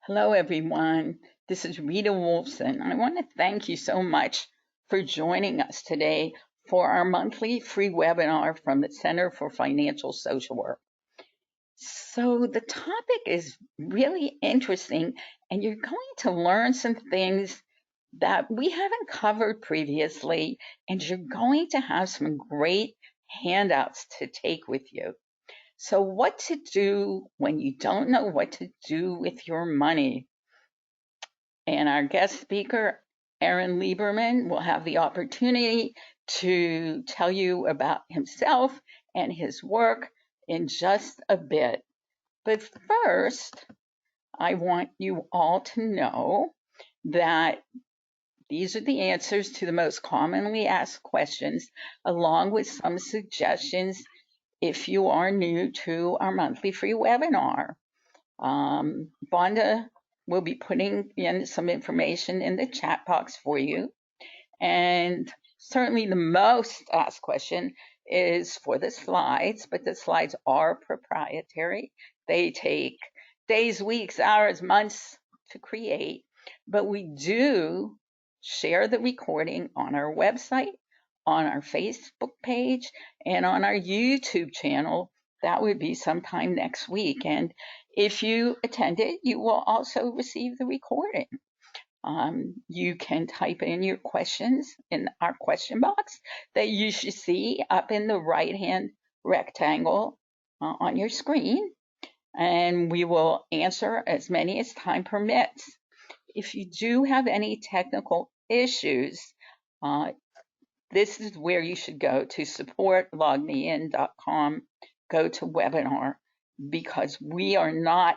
Hello, everyone. This is Rita Wolfson. I want to thank you so much for joining us today for our monthly free webinar from the Center for Financial Social Work. So the topic is really interesting, and you're going to learn some things that we haven't covered previously, and you're going to have some great handouts to take with you. So what to do when you don't know what to do with your money. And our guest speaker, Aaron Lieberman, will have the opportunity to tell you about himself and his work in just a bit. But first, I want you all to know that these are the answers to the most commonly asked questions, along with some suggestions if you are new to our monthly free webinar. Vonda will be putting in some information in the chat box for you. And certainly the most asked question is for the slides, but the slides are proprietary. They take days, weeks, hours, months to create, but we do share the recording on our website, on our Facebook page, and on our YouTube channel. That would be sometime next week. And if you attended, you will also receive the recording. You can type in your questions in our question box that you should see up in the right-hand rectangle on your screen, and we will answer as many as time permits. If you do have any technical issues, this is where you should go to support.logmein.com, go to webinar, because we are not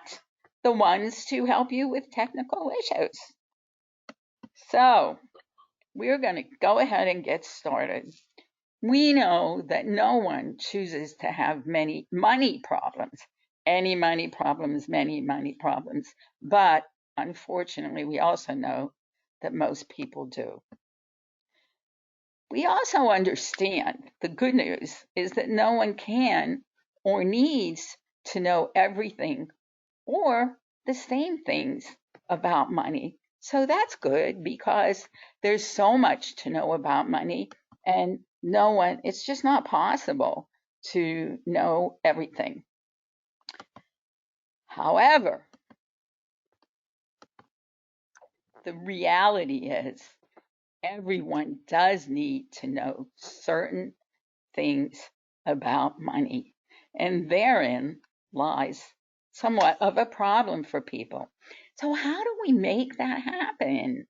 the ones to help you with technical issues. So we're going to go ahead and get started. We know that no one chooses to have many money problems, any money problems, many money problems, but unfortunately, we also know that most people do. We also understand the good news is that no one can or needs to know everything or the same things about money. So that's good because there's so much to know about money, and no one, it's just not possible to know everything. However, the reality is everyone does need to know certain things about money, and therein lies somewhat of a problem for people. So how do we make that happen?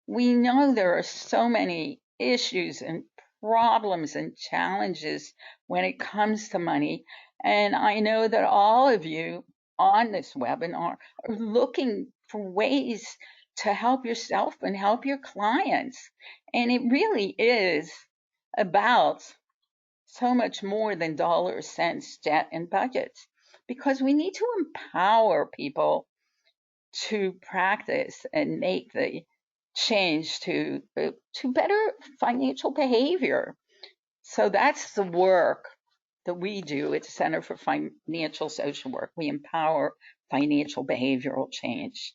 We know there are so many issues and problems and challenges when it comes to money, and I know that all of you on this webinar are looking for ways to help yourself and help your clients. And it really is about so much more than dollars, cents, debt, and budgets, because we need to empower people to practice and make the change to better financial behavior. So that's the work that we do at the Center for Financial Social Work. We empower financial behavioral change.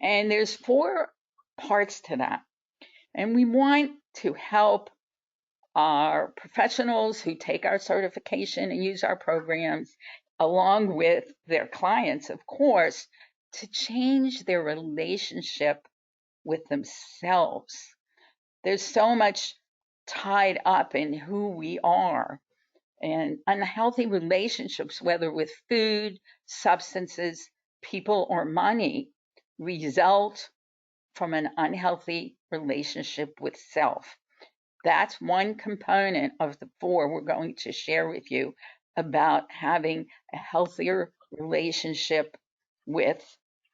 And there's 4 parts to that. And we want to help our professionals who take our certification and use our programs, along with their clients, of course, to change their relationship with themselves. There's so much tied up in who we are, and unhealthy relationships, whether with food, substances, people, or money, result from an unhealthy relationship with self. That's one component of the 4 we're going to share with you about having a healthier relationship with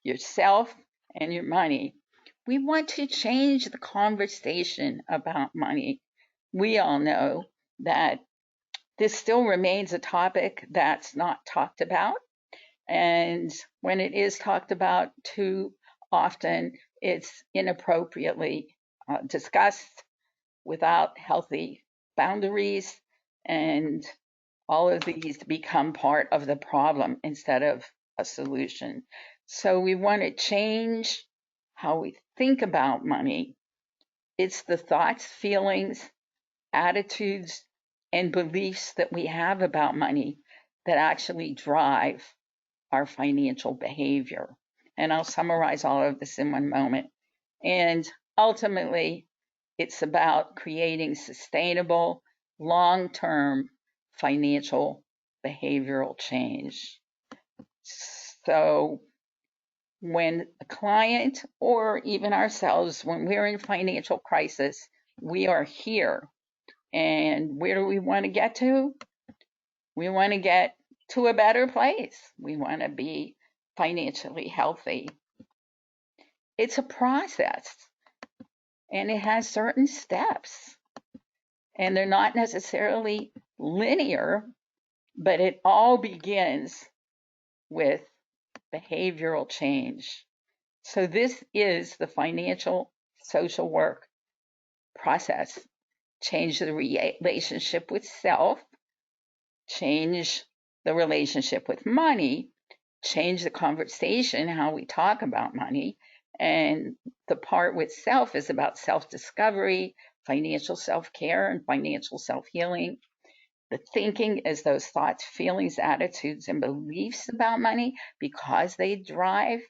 yourself and your money. We want to change the conversation about money. We all know that this still remains a topic that's not talked about. And when it is talked about too often, it's inappropriately discussed without healthy boundaries, and all of these become part of the problem instead of a solution. So we want to change how we think about money. It's the thoughts, feelings, attitudes, and beliefs that we have about money that actually drive our financial behavior. And I'll summarize all of this in one moment. And ultimately, it's about creating sustainable, long-term financial behavioral change. So when a client or even ourselves, when we're in financial crisis, we are here. And where do we want to get to? We want to get to a better place. We want to be financially healthy. It's a process and it has certain steps, and they're not necessarily linear, but it all begins with behavioral change. So this is the financial social work process. Change the relationship with self, change the relationship with money, change the conversation, how we talk about money. And the part with self is about self-discovery, financial self-care, and financial self-healing. The thinking is those thoughts, feelings, attitudes, and beliefs about money because they drive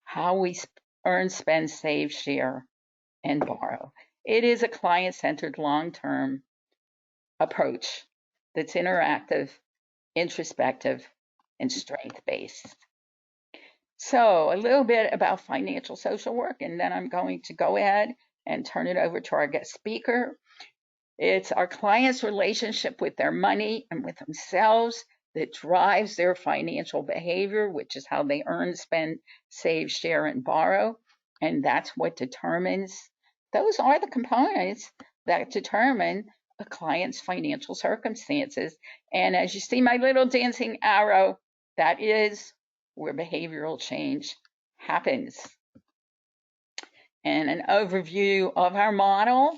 how we earn, spend, save, share, and borrow. It is a client-centered, long-term approach that's interactive, introspective, and strength-based. So a little bit about financial social work, and then I'm going to go ahead and turn it over to our guest speaker. It's our clients' relationship with their money and with themselves that drives their financial behavior, which is how they earn, spend, save, share, and borrow. And that's what determines, those are the components that determine a client's financial circumstances. And as you see my little dancing arrow, that is where behavioral change happens. And an overview of our model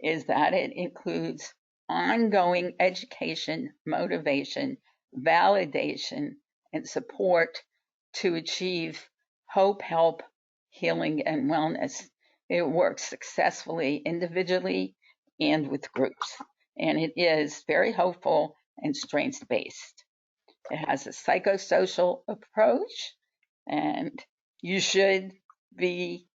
is that it includes ongoing education, motivation, validation, and support to achieve hope, help, healing, and wellness. It works successfully individually and with groups, and it is very hopeful and strengths-based. It has a psychosocial approach, and you should be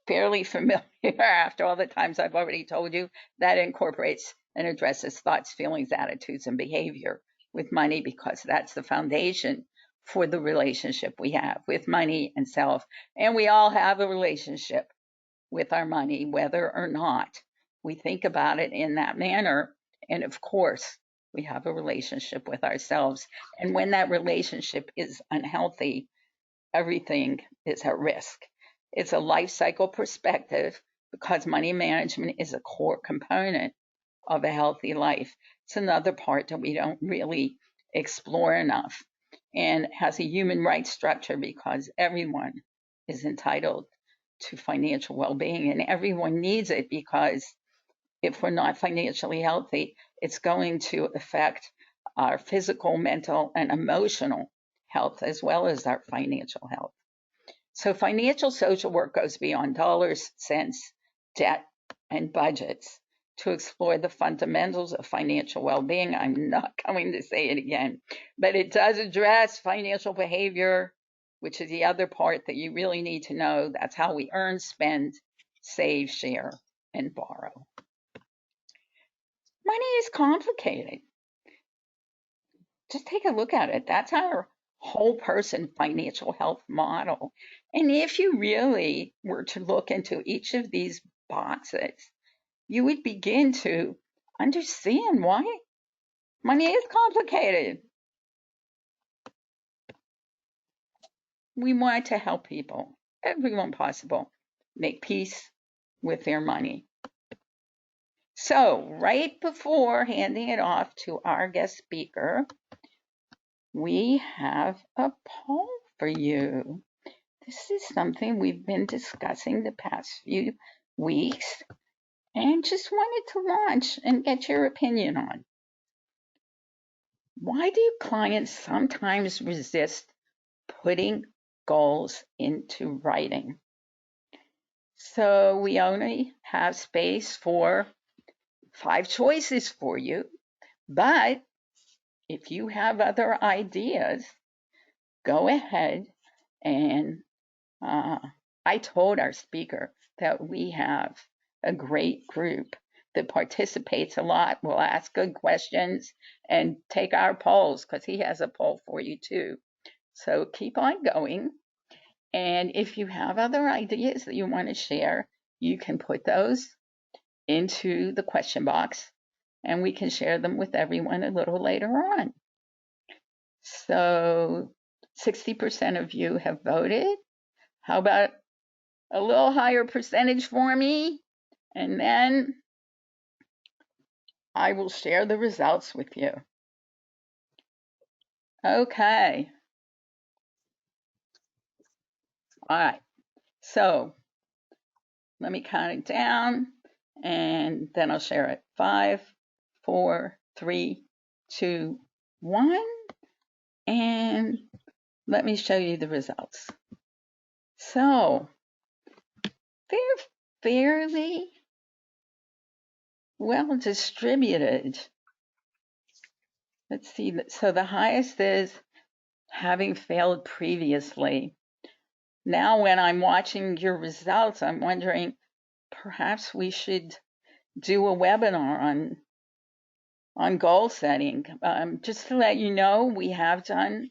fairly familiar after all the times I've already told you that incorporates and addresses thoughts, feelings, attitudes, and behavior with money, because that's the foundation for the relationship we have with money and self. And we all have a relationship with our money, whether or not we think about it in that manner. And of course, we have a relationship with ourselves. And when that relationship is unhealthy, everything is at risk. It's a life cycle perspective because money management is a core component of a healthy life. It's another part that we don't really explore enough, and has a human rights structure because everyone is entitled to financial well-being, and everyone needs it, because if we're not financially healthy, it's going to affect our physical, mental, and emotional health as well as our financial health. So financial social work goes beyond dollars, cents, debt, and budgets to explore the fundamentals of financial well-being. I'm not going to say it again, but it does address financial behavior, which is the other part that you really need to know. That's how we earn, spend, save, share, and borrow. Money is complicated. Just take a look at it. That's our whole person financial health model. And if you really were to look into each of these boxes, you would begin to understand why money is complicated. We want to help people, everyone possible, make peace with their money. So right before handing it off to our guest speaker, we have a poll for you. This is something we've been discussing the past few weeks and just wanted to launch and get your opinion on. Why do clients sometimes resist putting goals into writing. So we only have space for 5 choices for you, but if you have other ideas, go ahead. And I told our speaker that we have a great group that participates a lot, will ask good questions, and take our polls, because he has a poll for you too. So keep on going. And if you have other ideas that you want to share, you can put those into the question box and we can share them with everyone a little later on. So 60% of you have voted. How about a little higher percentage for me? And then I will share the results with you. Okay. All right. So let me count it down and then I'll share it. 5, 4, 3, 2, 1. And let me show you the results. So they're fairly well distributed. Let's see. So the highest is having failed previously. Now, when I'm watching your results, I'm wondering perhaps we should do a webinar on goal setting. Just to let you know, we have done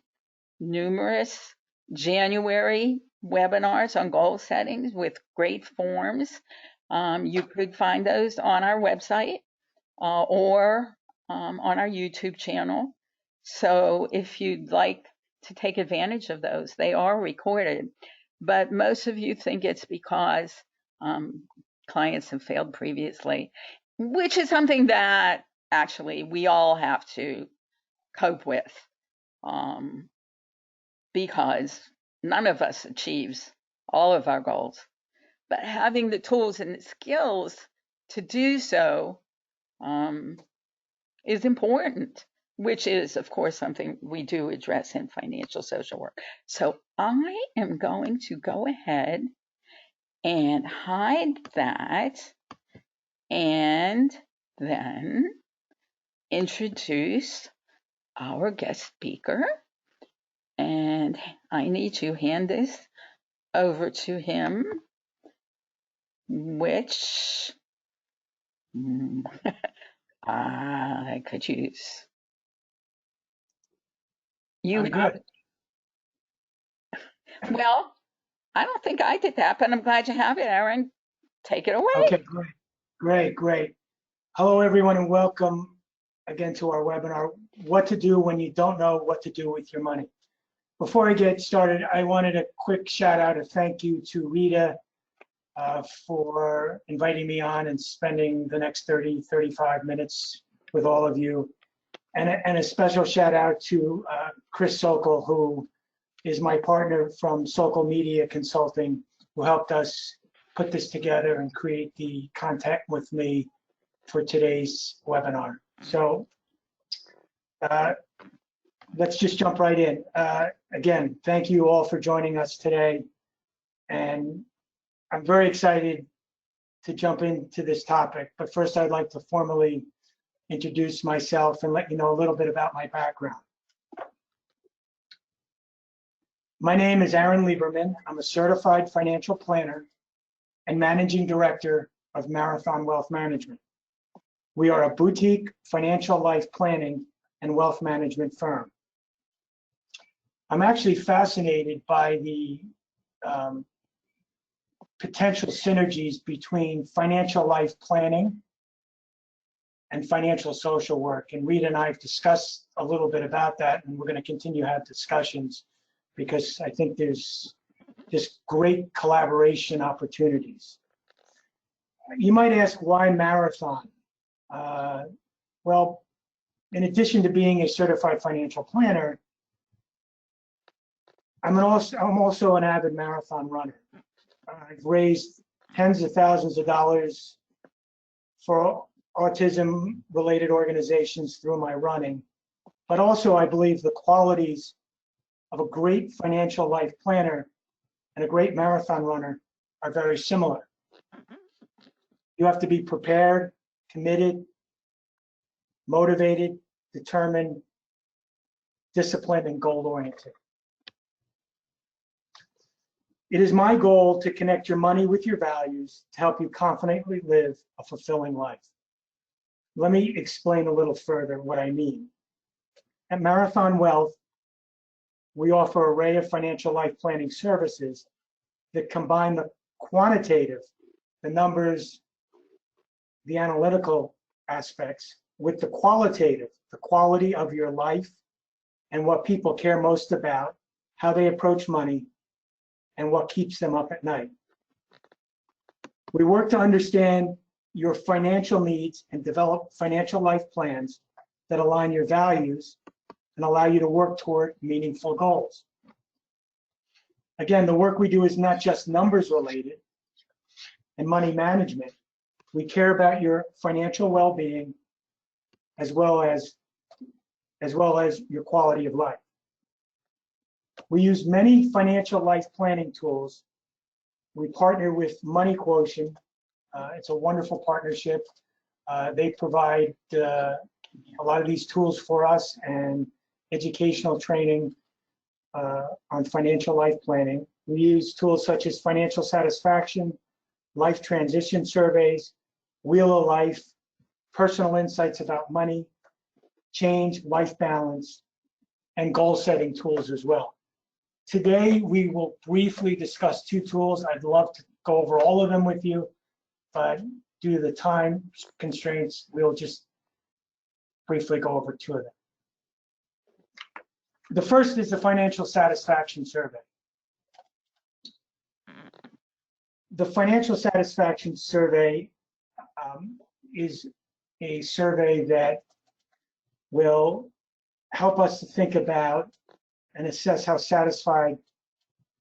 numerous January webinars on goal settings with great forms. You could find those on our website or on our YouTube channel. So if you'd like to take advantage of those, they are recorded. But most of you think it's because clients have failed previously, which is something that actually we all have to cope with, because none of us achieves all of our goals. But having the tools and the skills to do so is important, which is, of course, something we do address in financial social work. So I am going to go ahead and hide that and then introduce our guest speaker. And I need to hand this over to him, which I could use. You I'm good. Well, I don't think I did that, but I'm glad you have it, Aaron. Take it away. Okay, great. Hello, everyone, and welcome again to our webinar, What to Do When You Don't Know What to Do with Your Money. Before I get started, I wanted a quick shout out, a thank you to Rita for inviting me on and spending the next 35 minutes with all of you. And a special shout out to Chris Sokol, who is my partner from Sokol Media Consulting, who helped us put this together and create the content with me for today's webinar. So let's just jump right in. Again, thank you all for joining us today. And I'm very excited to jump into this topic. But first, I'd like to formally introduce myself and let you know a little bit about my background. My name is Aaron Lieberman. I'm a certified financial planner and managing director of Marathon Wealth Management. We are a boutique financial life planning and wealth management firm. I'm actually fascinated by the potential synergies between financial life planning and financial social work. And Rita and I have discussed a little bit about that, and we're going to continue to have discussions because I think there's just great collaboration opportunities. You might ask, why Marathon? Well, in addition to being a certified financial planner, I'm also an avid marathon runner. I've raised tens of thousands of dollars for autism-related organizations through my running, but also I believe the qualities of a great financial life planner and a great marathon runner are very similar. You have to be prepared, committed, motivated, determined, disciplined, and goal-oriented. It is my goal to connect your money with your values to help you confidently live a fulfilling life. Let me explain a little further what I mean. At Marathon Wealth, we offer an array of financial life planning services that combine the quantitative, the numbers, the analytical aspects, with the qualitative, the quality of your life and what people care most about, how they approach money, and what keeps them up at night. We work to understand your financial needs and develop financial life plans that align your values and allow you to work toward meaningful goals. Again, the work we do is not just numbers related and money management. We care about your financial well-being as well as your quality of life. We use many financial life planning tools. We partner with Money Quotient. It's a wonderful partnership. They provide a lot of these tools for us and educational training on financial life planning. We use tools such as financial satisfaction, life transition surveys, Wheel of Life, personal insights about money, change, life balance, and goal setting tools as well. Today, we will briefly discuss two tools. I'd love to go over all of them with you, but due to the time constraints, we'll just briefly go over two of them. The first is the financial satisfaction survey. The financial satisfaction survey is a survey that will help us to think about and assess how satisfied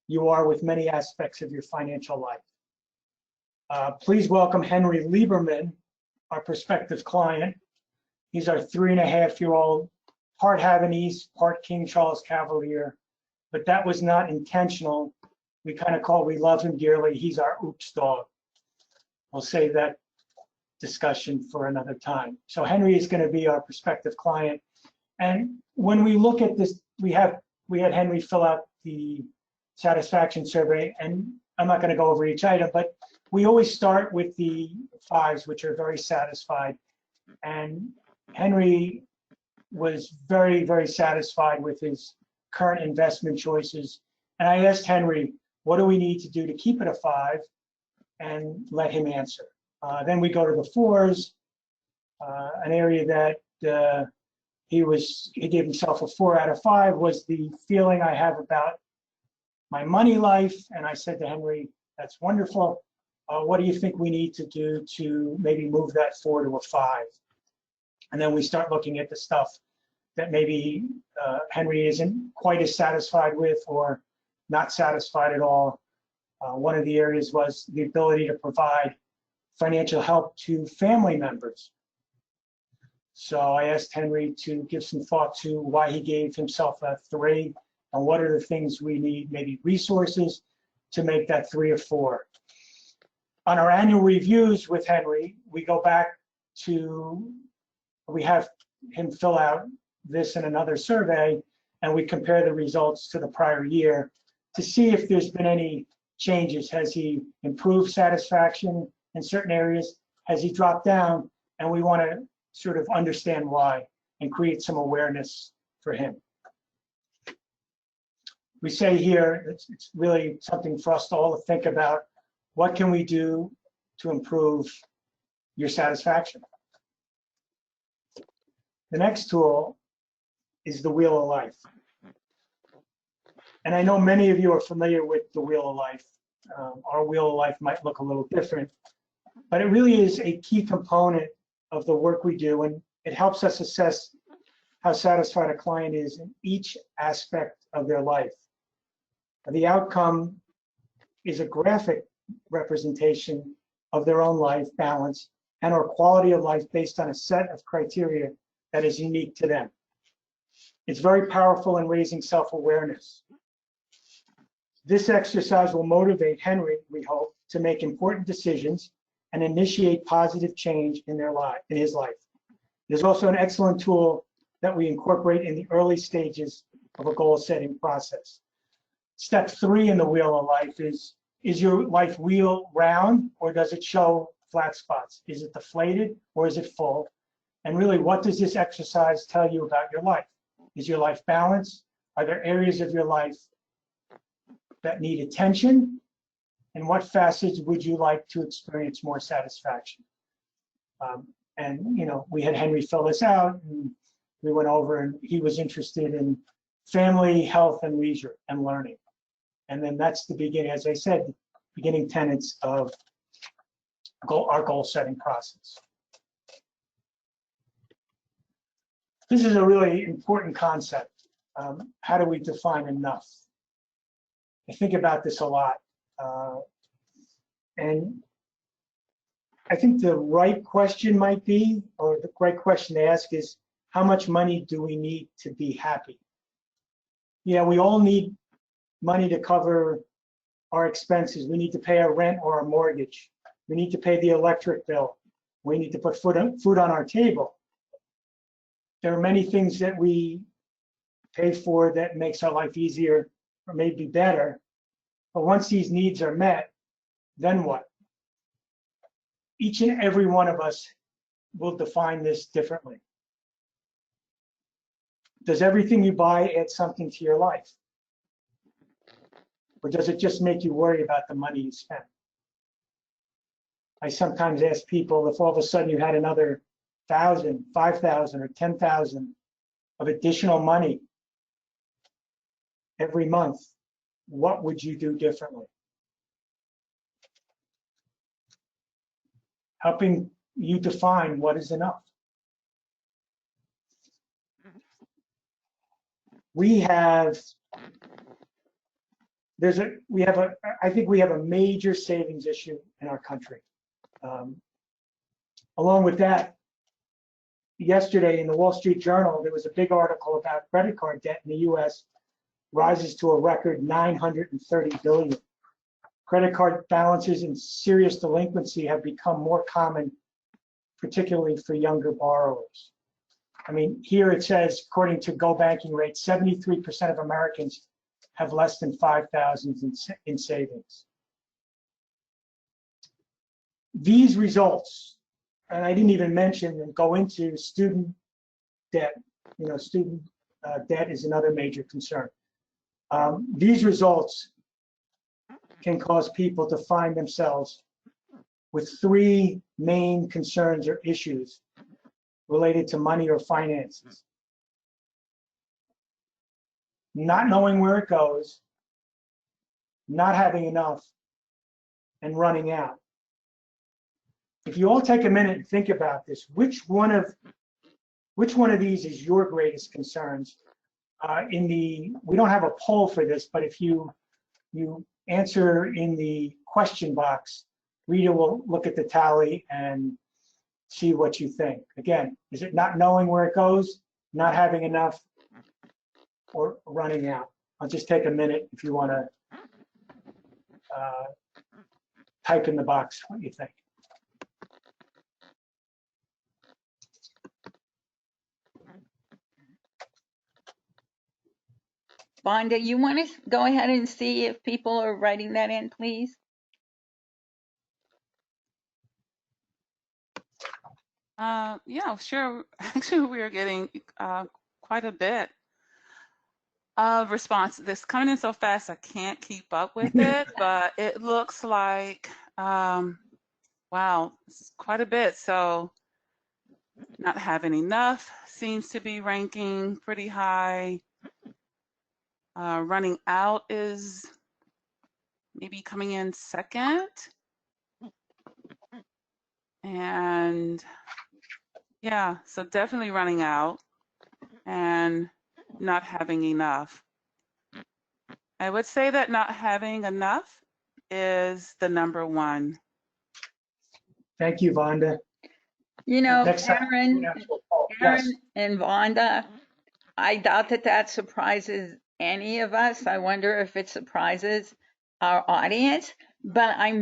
you are with many aspects of your financial life. Please welcome Henry Lieberman, our prospective client. He's our 3.5-year-old, part Havanese, part King Charles Cavalier, but that was not intentional. We love him dearly. He's our oops dog. I'll save that discussion for another time. So Henry is going to be our prospective client. And when we look at this, we had Henry fill out the satisfaction survey, and I'm not going to go over each item, but we always start with the 5s, which are very satisfied. And Henry was very, very satisfied with his current investment choices. And I asked Henry, what do we need to do to keep it a 5? And let him answer. Then we go to the 4s, an area that he gave himself a 4 out of 5 was the feeling I have about my money life. And I said to Henry, that's wonderful. What do you think we need to do to maybe move that 4 to a 5? And then we start looking at the stuff that maybe Henry isn't quite as satisfied with or not satisfied at all. One of the areas was the ability to provide financial help to family members. So I asked Henry to give some thought to why he gave himself a 3 and what are the things we need, maybe resources to make that 3 or 4. On our annual reviews with Henry, we go back to, we have him fill out this and another survey, and we compare the results to the prior year to see if there's been any changes. Has he improved satisfaction in certain areas? Has he dropped down? And we want to sort of understand why and create some awareness for him. We say here, it's really something for us to all think about. What can we do to improve your satisfaction? The next tool is the Wheel of Life. And I know many of you are familiar with the Wheel of Life. Our Wheel of Life might look a little different, but it really is a key component of the work we do, and it helps us assess how satisfied a client is in each aspect of their life. The outcome is a graphic representation of their own life balance and or quality of life based on a set of criteria that is unique to them. It's very powerful in raising self-awareness. This exercise will motivate Henry, we hope, to make important decisions and initiate positive change in his life. It is also an excellent tool that we incorporate in the early stages of a goal-setting process. Step 3 in the wheel of life is your life wheel round, or does it show flat spots? Is it deflated or is it full? And really, what does this exercise tell you about your life? Is your life balanced? Are there areas of your life that need attention? And what facets would you like to experience more satisfaction? And we had Henry fill this out, and we went over, and he was interested in family, health, and leisure, and learning. And then that's the beginning, as I said, beginning tenets of our goal-setting process. This is a really important concept. How do we define enough? I think about this a lot. And I think the right question might be, or the right question to ask is, how much money do we need to be happy? Yeah, we all need money to cover our expenses. We need to pay our rent or our mortgage. We need to pay the electric bill. We need to put food on our table. There are many things that we pay for that makes our life easier or maybe better. But once these needs are met, then what? Each and every one of us will define this differently. Does everything you buy add something to your life? Or does it just make you worry about the money you spend? I sometimes ask people, if all of a sudden you had another 1,000, 5,000, or 10,000 of additional money every month, what would you do differently? Helping you define what is enough. I think we have a major savings issue in our country. Along with that, yesterday in the Wall Street Journal, there was a big article about credit card debt in the US rises to a record $930 billion. Credit card balances and serious delinquency have become more common, particularly for younger borrowers. I mean, here it says, according to Go Banking Rate, 73% of Americans have less than $5,000 in savings. These results, and I didn't even mention and go into student debt. Student debt is another major concern. These results can cause people to find themselves with 3 main concerns or issues related to money or finances. Not knowing where it goes, not having enough, and running out. If you all take a minute and think about this, which one of these is your greatest concerns? We don't have a poll for this, but if you answer in the question box, Rita will look at the tally and see what you think. Again, is it not knowing where it goes, not having enough, or running out? I'll just take a minute if you want to type in the box what you think. Vonda, you want to go ahead and see if people are writing that in, please? Yeah, sure. Actually, we're getting quite a bit of response. This coming in so fast, I can't keep up with it, but it looks like, wow, it's quite a bit. So not having enough seems to be ranking pretty high. Running out is maybe coming in second. And yeah, so definitely running out and not having enough. I would say that not having enough is the number one. Thank you, Vonda. You know, Next time, Aaron yes. and Vonda, I doubt that that surprises any of us. I wonder if it surprises our audience. But I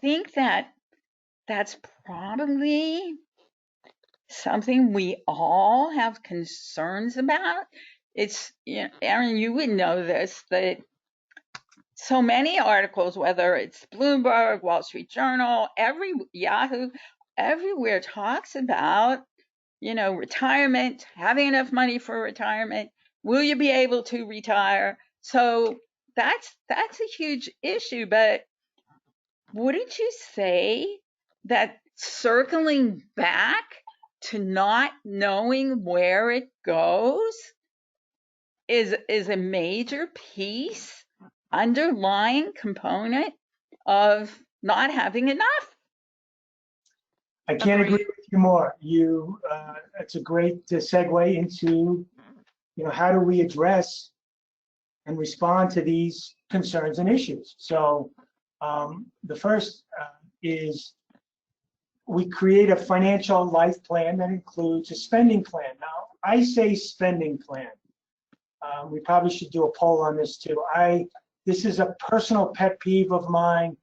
think that that's probably something we all have concerns about. It's, you know, Aaron, you would know this, that so many articles, whether it's Bloomberg, Wall Street Journal, Yahoo, everywhere talks about, you know, retirement, having enough money for retirement. Will you be able to retire? So that's a huge issue. But wouldn't you say that circling back to not knowing where it goes is a major piece, underlying component of not having enough? I can't agree Agreed. with you more. It's a great segue into, how do we address and respond to these concerns and issues? So the first is we create a financial life plan that includes a spending plan. Now, I say spending plan. We probably should do a poll on this too. This is a personal pet peeve of mine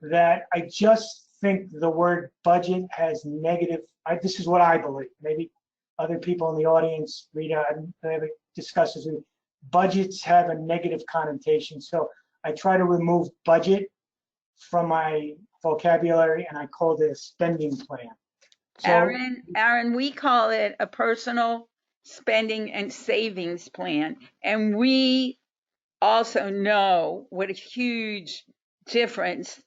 that I just think the word budget has negative, this is what I believe. Maybe other people in the audience, Rita, discusses it. Budgets have a negative connotation. So I try to remove budget from my vocabulary and I call it a spending plan. So, Aaron, we call it a personal spending and savings plan. And we also know what a huge difference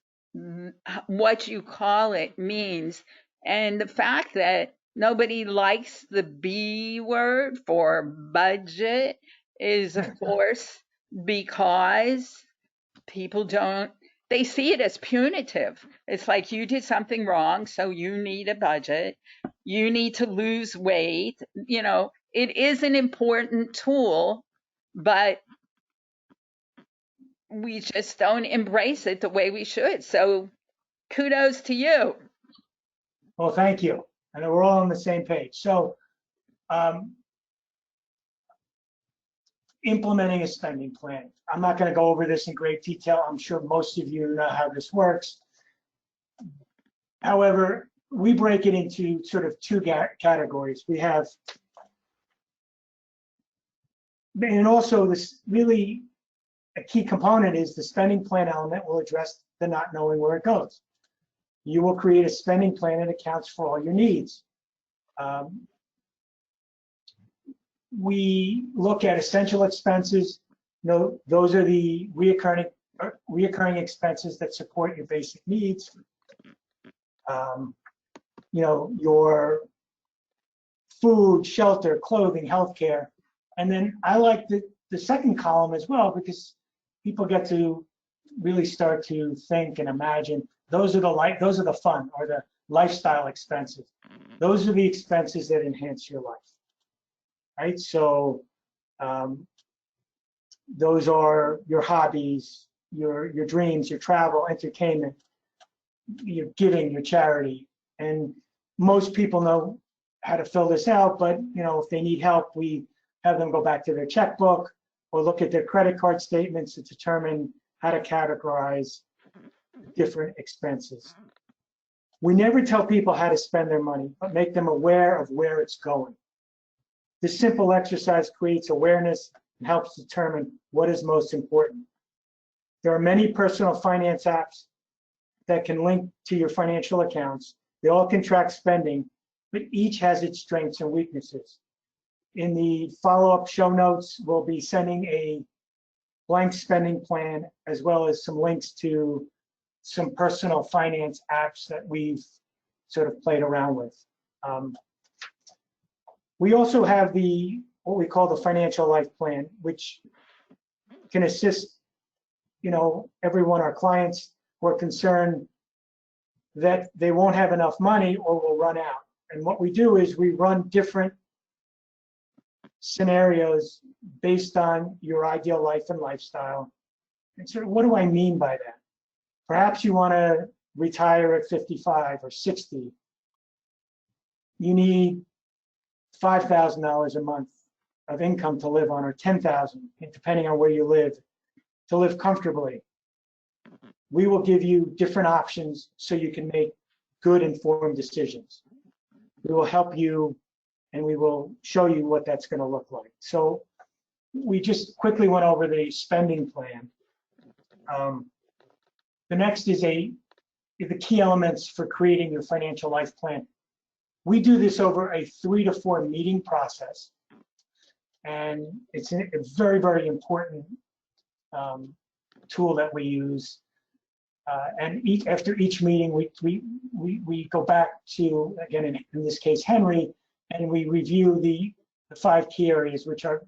what you call it means. And the fact that nobody likes the B word for budget is, of course, because people they see it as punitive. It's like you did something wrong, so you need a budget. You need to lose weight. You know, it is an important tool, but we just don't embrace it the way we should. So kudos to you. well, thank you. And we're all on the same page. So implementing a spending plan. I'm not going to go over this in great detail. I'm sure most of you know how this works. However, we break it into sort of two categories. We have, and also this really a key component is the spending plan element will address the not knowing where it goes. You will create a spending plan that accounts for all your needs. We look at essential expenses. Those are the reoccurring expenses that support your basic needs. Your food, shelter, clothing, healthcare. And then I like the second column as well, because people get to really start to think and imagine. Those are the fun or the lifestyle expenses. Those are the expenses that enhance your life, right? So those are your hobbies, your dreams, your travel, entertainment, your giving, your charity. And most people know how to fill this out, but if they need help, we have them go back to their checkbook or look at their credit card statements to determine how to categorize different expenses. We never tell people how to spend their money, but make them aware of where it's going. This simple exercise creates awareness and helps determine what is most important. There are many personal finance apps that can link to your financial accounts. They all can track spending, but each has its strengths and weaknesses. In the follow-up show notes, we'll be sending a blank spending plan as well as some links to some personal finance apps that we've sort of played around with. We also have what we call the financial life plan, which can assist everyone, our clients who are concerned that they won't have enough money or will run out. And what we do is we run different scenarios based on your ideal life and lifestyle. And so what do I mean by that? Perhaps you want to retire at 55 or 60. You need $5,000 a month of income to live on, or 10,000, depending on where you live, to live comfortably. We will give you different options so you can make good informed decisions. We will help you and we will show you what that's going to look like. So we just quickly went over the spending plan. The next is the key elements for creating your financial life plan. We do this over a 3 to 4 meeting process, and it's a very, very important tool that we use. And after each meeting, we go back to, again, in this case, Henry, and we review the 5 key areas, which are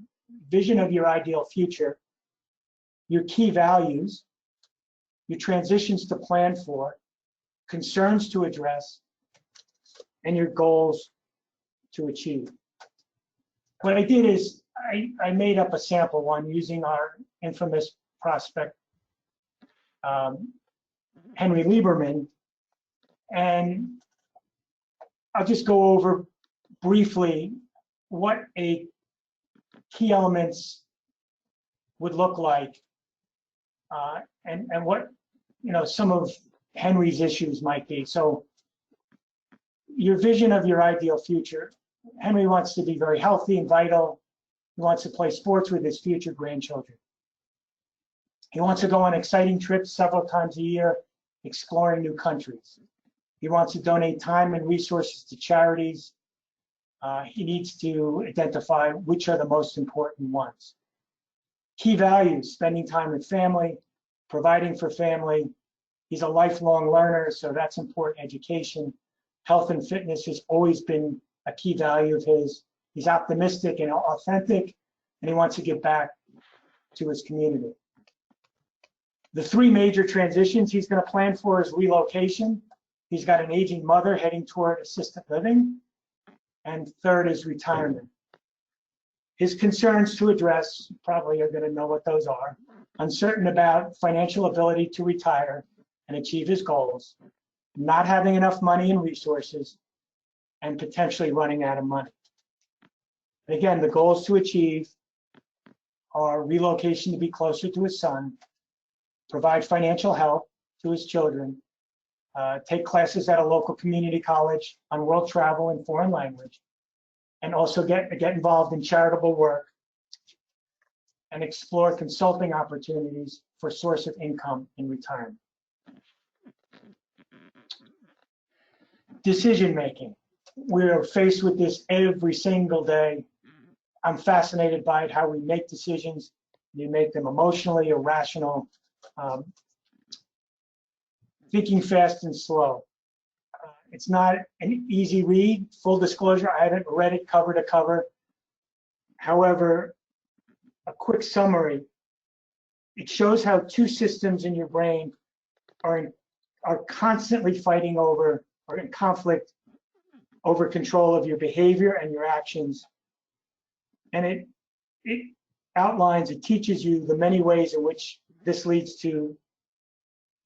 vision of your ideal future, your key values, your transitions to plan for, concerns to address, and your goals to achieve. What I did is I made up a sample one using our infamous prospect, Henry Lieberman, and I'll just go over briefly what a key elements would look like, and what some of Henry's issues might be. So your vision of your ideal future. Henry wants to be very healthy and vital. He wants to play sports with his future grandchildren. He wants to go on exciting trips several times a year, exploring new countries. He wants to donate time and resources to charities. He needs to identify which are the most important ones. Key values: spending time with family, providing for family. He's a lifelong learner, so that's important. Education, health and fitness has always been a key value of his. He's optimistic and authentic, and he wants to give back to his community. The 3 major transitions he's going to plan for is relocation. He's got an aging mother heading toward assisted living. And third is retirement. His concerns to address, probably are going to know what those are: uncertain about financial ability to retire and achieve his goals, not having enough money and resources, and potentially running out of money. And again, the goals to achieve are relocation to be closer to his son, provide financial help to his children, take classes at a local community college on world travel and foreign language, and also get involved in charitable work and explore consulting opportunities for source of income in retirement. Decision making. We're faced with this every single day. I'm fascinated by it, how we make decisions. You make them emotionally or rational, thinking fast and slow. It's not an easy read. Full disclosure, I haven't read it cover to cover. However, a quick summary: it shows how 2 systems in your brain are constantly fighting over, or in conflict over, control of your behavior and your actions. And it outlines, it teaches you the many ways in which this leads to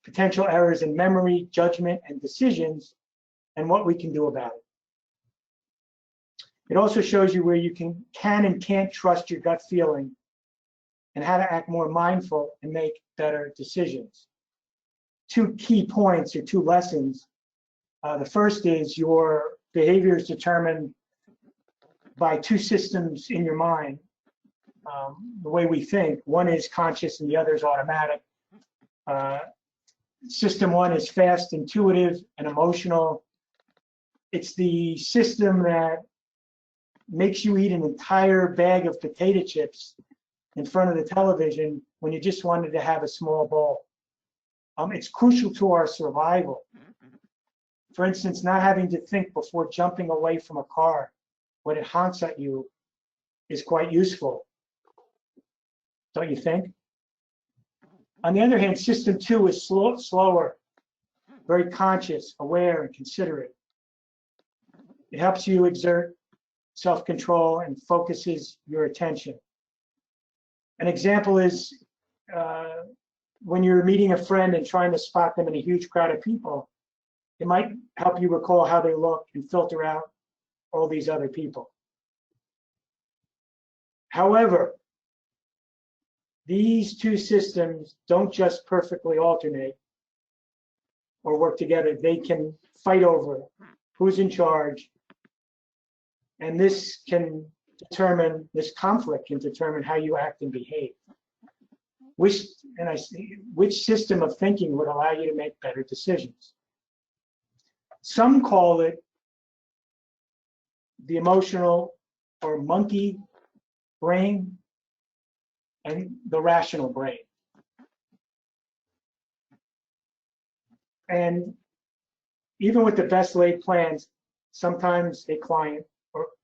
potential errors in memory, judgment, and decisions, and what we can do about it. It also shows you where you can and can't trust your gut feeling, and how to act more mindful and make better decisions. 2 key points, or 2 lessons. The first is your behavior is determined by 2 systems in your mind, the way we think. One is conscious and the other is automatic. System 1 is fast, intuitive, and emotional. It's the system that makes you eat an entire bag of potato chips in front of the television when you just wanted to have a small bowl. It's crucial to our survival. For instance, not having to think before jumping away from a car when it honks at you is quite useful, don't you think? On the other hand, system 2 is slower, very conscious, aware, and considerate. It helps you exert self-control and focuses your attention. An example is when you're meeting a friend and trying to spot them in a huge crowd of people, it might help you recall how they look and filter out all these other people. However, these two systems don't just perfectly alternate or work together. They can fight over who's in charge. And this conflict can determine how you act and behave. Which system of thinking would allow you to make better decisions? Some call it the emotional or monkey brain and the rational brain. And even with the best laid plans, sometimes a client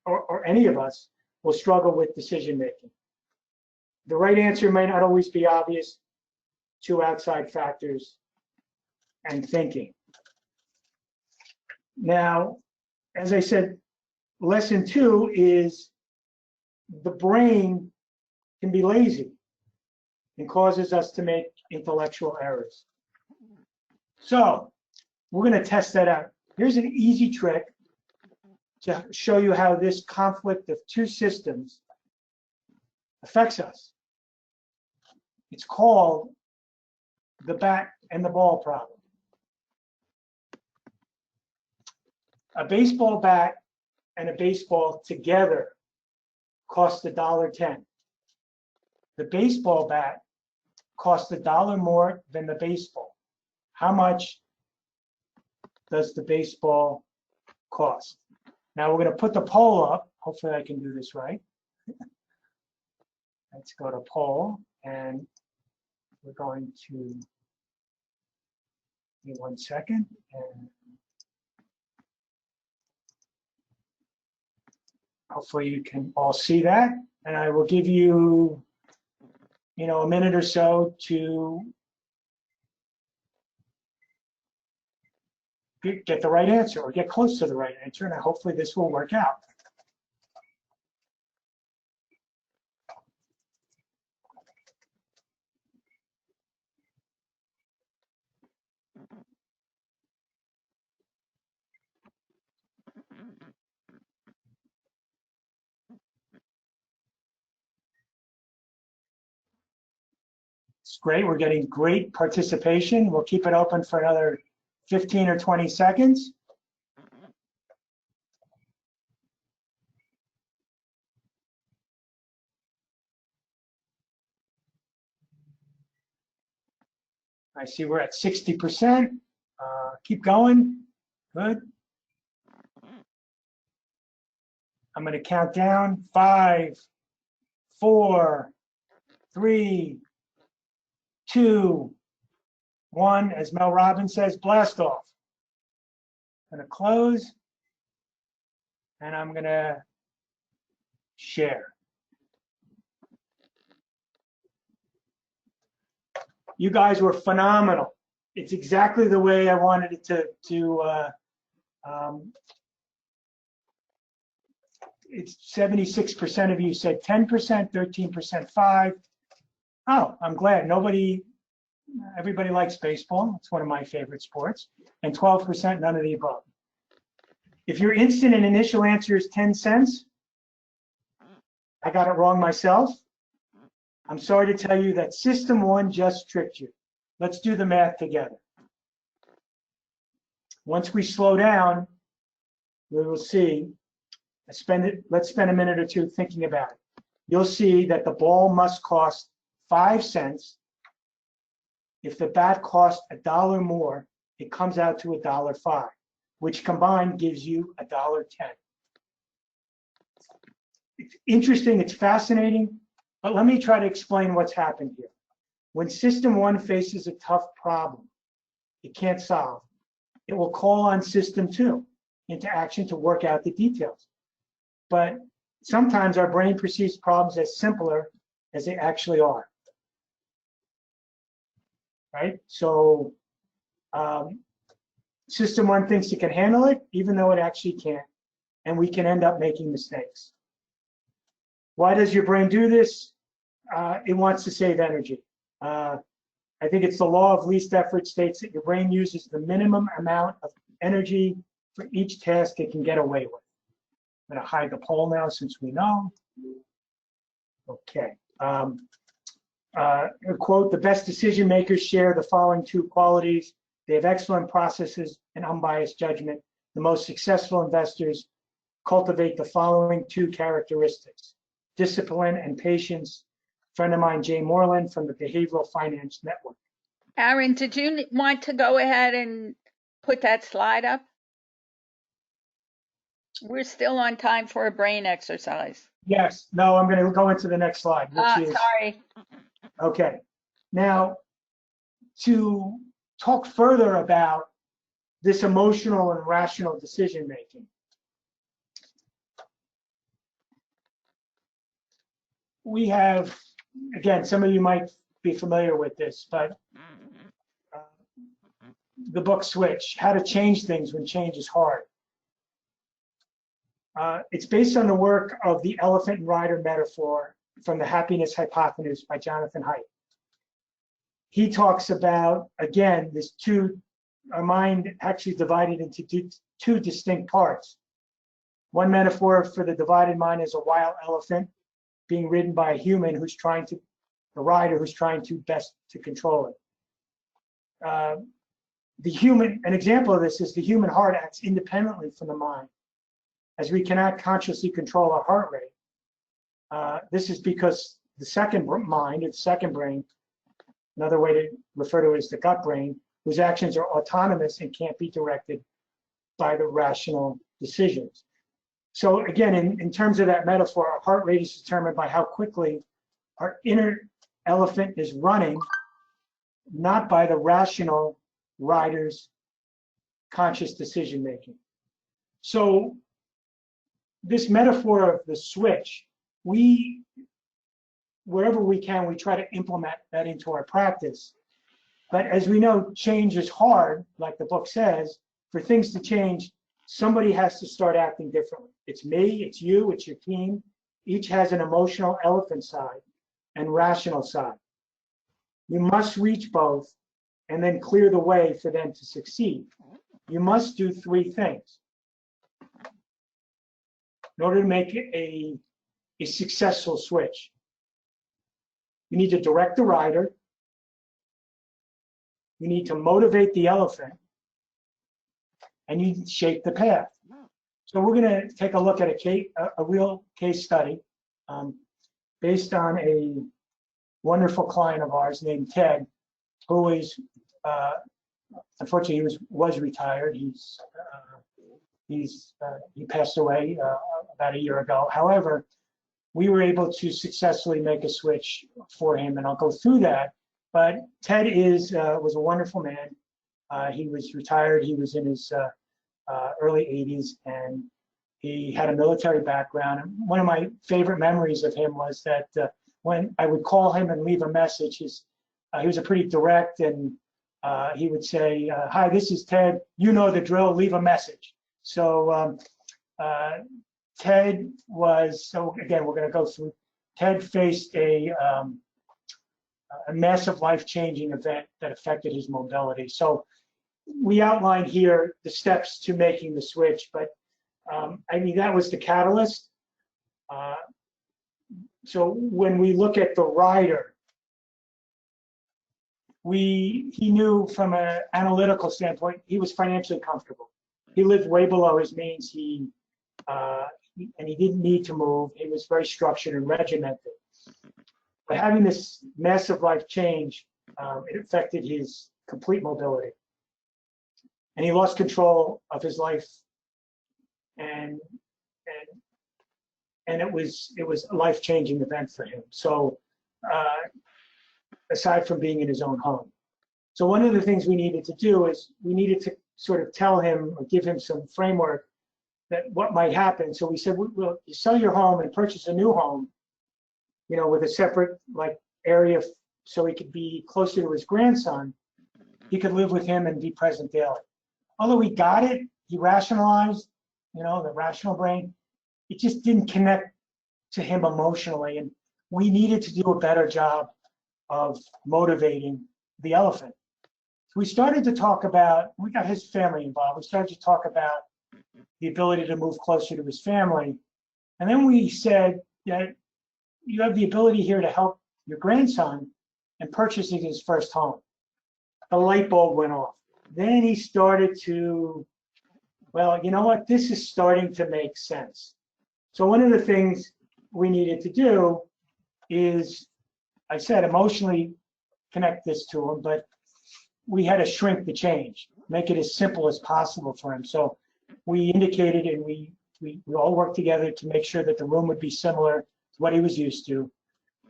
or any of us will struggle with decision making. The right answer may not always be obvious to outside factors and thinking. Now, as I said, lesson 2 is the brain can be lazy and causes us to make intellectual errors. So we're going to test that out. Here's an easy trick to show you how this conflict of two systems affects us. It's called the bat and the ball problem. A baseball bat and a baseball together cost $1.10. The baseball bat costs $1 more than the baseball. How much does the baseball cost? Now we're going to put the poll up. Hopefully I can do this right. Let's go to poll, and we're going to give 1 second. And hopefully you can all see that. And I will give you, a minute or so to get the right answer or get close to the right answer. And hopefully this will work out. It's great. We're getting great participation. We'll keep it open for another 15 or 20 seconds. I see we're at 60%. Keep going. Good. I'm going to count down. 5, 4, 3, 2, 1. As Mel Robbins says, blast off. I'm going to close, and I'm going to share. You guys were phenomenal. It's exactly the way I wanted it to it's 76% of you said 10%, 13% 5. Oh, I'm glad. Everybody likes baseball. It's one of my favorite sports. And 12% none of the above. If your instant and initial answer is 10 cents, I got it wrong myself. I'm sorry to tell you that system 1 just tricked you. Let's do the math together. Once we slow down, we will see. Let's spend a minute or two thinking about it. You'll see that the ball must cost 5 cents. If the bat costs $1 more, it comes out to $1.05, which combined gives you $1.10. It's interesting, it's fascinating, but let me try to explain what's happened here. When system 1 faces a tough problem it can't solve, it will call on system 2 into action to work out the details. But sometimes our brain perceives problems as simpler as they actually are. Right? So system 1 thinks it can handle it, even though it actually can't. And we can end up making mistakes. Why does your brain do this? It wants to save energy. I think it's the law of least effort states that your brain uses the minimum amount of energy for each task it can get away with. I'm going to hide the poll now since we know. Okay. A quote, the best decision makers share the following two qualities. They have excellent processes and unbiased judgment. The most successful investors cultivate the following two characteristics: discipline and patience. Friend of mine, Jay Moreland from the Behavioral Finance Network. Aaron, did you want to go ahead and put that slide up? We're still on time for a brain exercise. Yes, no, I'm going to go into the next slide, which is, Sorry. okay. Now, to talk further about this emotional and rational decision making, we have, again, some of you might be familiar with this, but the book Switch, How to Change Things When Change is Hard. It's based on the work of the elephant and rider metaphor from the happiness hypotenuse by Jonathan Haidt. He talks about, again, our mind actually divided into two distinct parts. One metaphor for the divided mind is a wild elephant being ridden by a human the rider who's trying to best to control it. An example of this is the human heart acts independently from the mind, as we cannot consciously control our heart rate. This is because the second mind, or the second brain, another way to refer to it is the gut brain, whose actions are autonomous and can't be directed by the rational decisions. So again, in terms of that metaphor, our heart rate is determined by how quickly our inner elephant is running, not by the rational rider's conscious decision making. So this metaphor of the switch, wherever we can, we try to implement that into our practice. But as we know, change is hard, like the book says. For things to change, somebody has to start acting differently. It's me, it's you, it's your team. Each has an emotional elephant side and rational side. You must reach both and then clear the way for them to succeed. You must do three things in order to make a successful switch. You need to direct the rider. You need to motivate the elephant, and you need to shape the path. So we're going to take a look at a real case study based on a wonderful client of ours named Ted, who is, unfortunately, he was retired. He passed away about a year ago. However, we were able to successfully make a switch for him, and I'll go through that. But Ted was a wonderful man. He was retired. He was in his early 80s, and he had a military background. And one of my favorite memories of him was that when I would call him and leave a message, he was a pretty direct, and he would say, "Hi, this is Ted. You know the drill. Leave a message." So Ted was, so again, we're going to go through. Ted faced a massive life-changing event that affected his mobility. So we outline here the steps to making the switch, but I mean, that was the catalyst. So when we look at the rider, he knew from an analytical standpoint, he was financially comfortable. He lived way below his means. And he didn't need to move. He was very structured and regimented. But having this massive life change, it affected his complete mobility. And he lost control of his life. And it was a life-changing event for him. So aside from being in his own home. So one of the things we needed to do is we needed to sort of tell him or give him some framework that what might happen. So we said, well, you sell your home and purchase a new home, with a separate area so he could be closer to his grandson. He could live with him and be present daily. Although he got it, he rationalized, the rational brain, it just didn't connect to him emotionally. And we needed to do a better job of motivating the elephant. So we started to talk about, we got his family involved. We started to talk about the ability to move closer to his family. And then we said that you have the ability here to help your grandson in purchasing his first home. The light bulb went off. Then he started to, well, you know what? This is starting to make sense. So one of the things we needed to do is, I said, emotionally connect this to him, but we had to shrink the change, make it as simple as possible for him. So we indicated, and we all worked together to make sure that the room would be similar to what he was used to.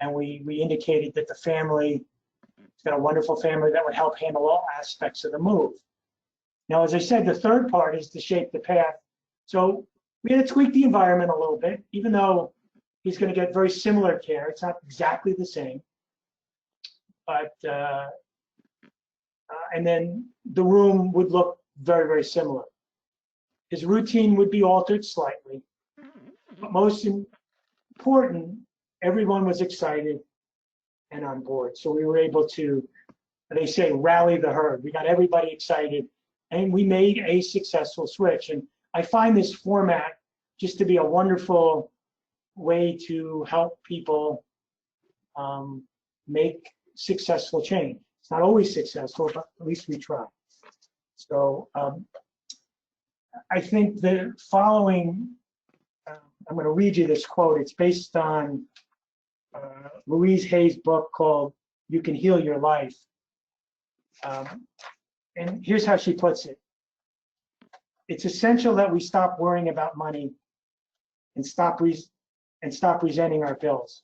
And we indicated that the family, he's got a wonderful family that would help handle all aspects of the move. Now, as I said, the third part is to shape the path. So we had to tweak the environment a little bit, even though he's going to get very similar care. It's not exactly the same, but and then the room would look very, very similar. His routine would be altered slightly, but most important, everyone was excited and on board. So we were able to, they say, rally the herd. We got everybody excited, and we made a successful switch. And I find this format just to be a wonderful way to help people make successful change. It's not always successful, but at least we try. So I think the following, I'm going to read you this quote. It's based on Louise Hay's book called You Can Heal Your Life. And here's how she puts it. It's essential that we stop worrying about money and stop resenting our bills.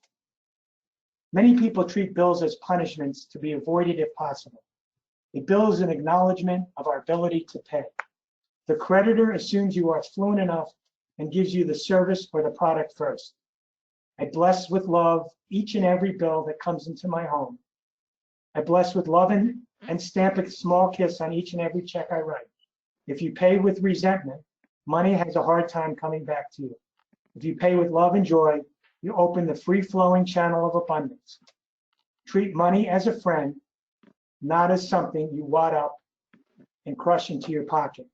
Many people treat bills as punishments to be avoided if possible. A bill is an acknowledgement of our ability to pay. The creditor assumes you are fluent enough and gives you the service or the product first. I bless with love each and every bill that comes into my home. I bless with love and stamp a small kiss on each and every check I write. If you pay with resentment, money has a hard time coming back to you. If you pay with love and joy, you open the free-flowing channel of abundance. Treat money as a friend, not as something you wad up and crush into your pocket.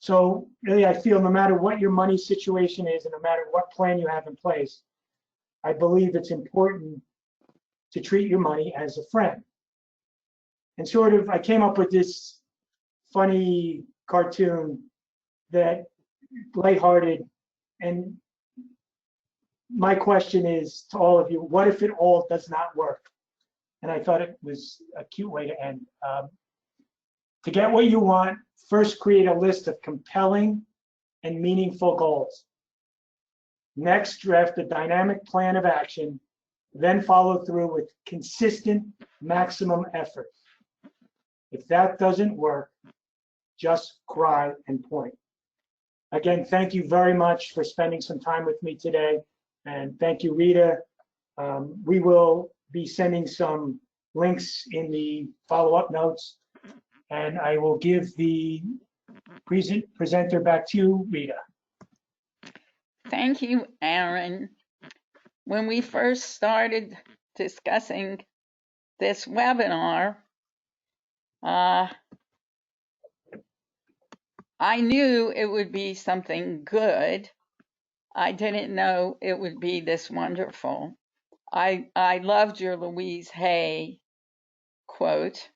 So really, I feel no matter what your money situation is and no matter what plan you have in place, I believe it's important to treat your money as a friend. And sort of, I came up with this funny cartoon that lighthearted, and my question is to all of you, what if it all does not work? And I thought it was a cute way to end. To get what you want, first create a list of compelling and meaningful goals. Next, draft a dynamic plan of action, then follow through with consistent maximum effort. If that doesn't work, just cry and point. Again, thank you very much for spending some time with me today. And thank you, Rita. We will be sending some links in the follow-up notes. And I will give the presenter back to you, Rita. Thank you, Aaron. When we first started discussing this webinar, I knew it would be something good. I didn't know it would be this wonderful. I loved your Louise Hay quote.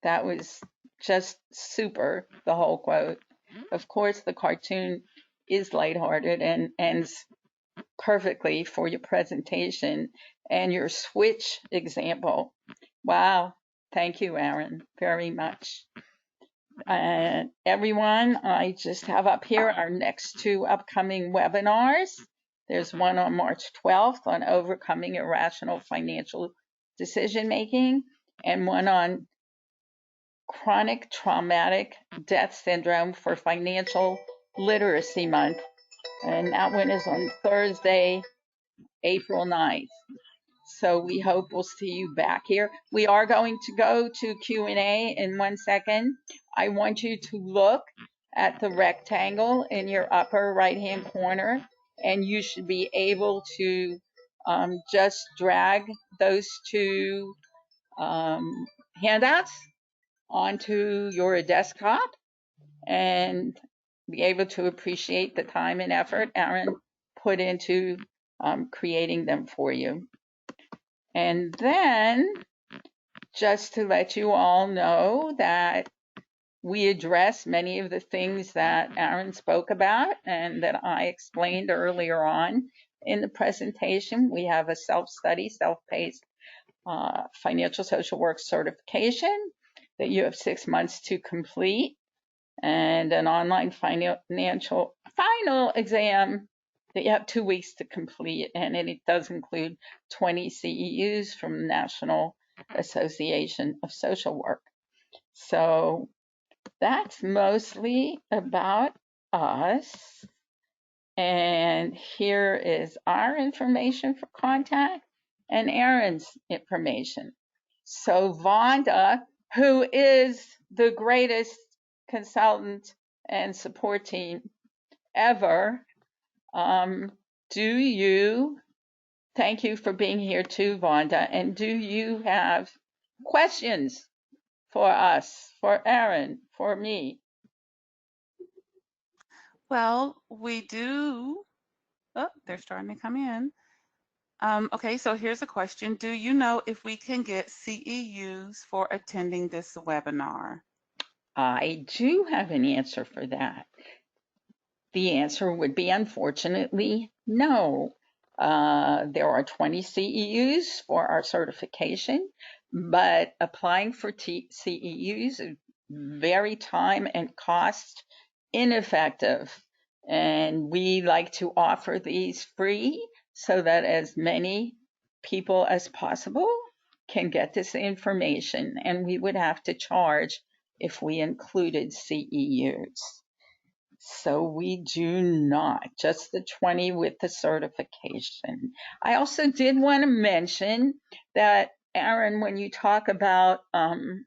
That was just super, the whole quote. Of course, the cartoon is lighthearted and ends perfectly for your presentation and your switch example. Wow. Thank you, Aaron, very much. Everyone, I just have up here our next two upcoming webinars. There's one on March 12th on overcoming irrational financial decision making, and one on chronic traumatic death syndrome for Financial Literacy Month. And that one is on Thursday, April 9th. So we hope we'll see you back here. We are going to go to Q&A in 1 second. I want you to look at the rectangle in your upper right-hand corner, and you should be able to just drag those two handouts onto your desktop and be able to appreciate the time and effort Aaron put into creating them for you. And then, just to let you all know that we address many of the things that Aaron spoke about and that I explained earlier on in the presentation. We have a self-study, self-paced financial social work certification that you have 6 months to complete, and an online financial final exam that you have 2 weeks to complete. And it does include 20 CEUs from the National Association of Social Work. So that's mostly about us. And here is our information for contact and Aaron's information. So Vonda, who is the greatest consultant and support team ever, thank you for being here too, Vonda, and do you have questions for us, for Aaron, for me? Well, we do. Oh, they're starting to come in. Okay, so here's a question. Do you know if we can get CEUs for attending this webinar? I do have an answer for that. The answer would be, unfortunately, no. There are 20 CEUs for our certification, but applying for CEUs is very time and cost ineffective. And we like to offer these free so that as many people as possible can get this information. And we would have to charge if we included CEUs. So we do not, just the 20 with the certification. I also did want to mention that, Aaron, when you talk about what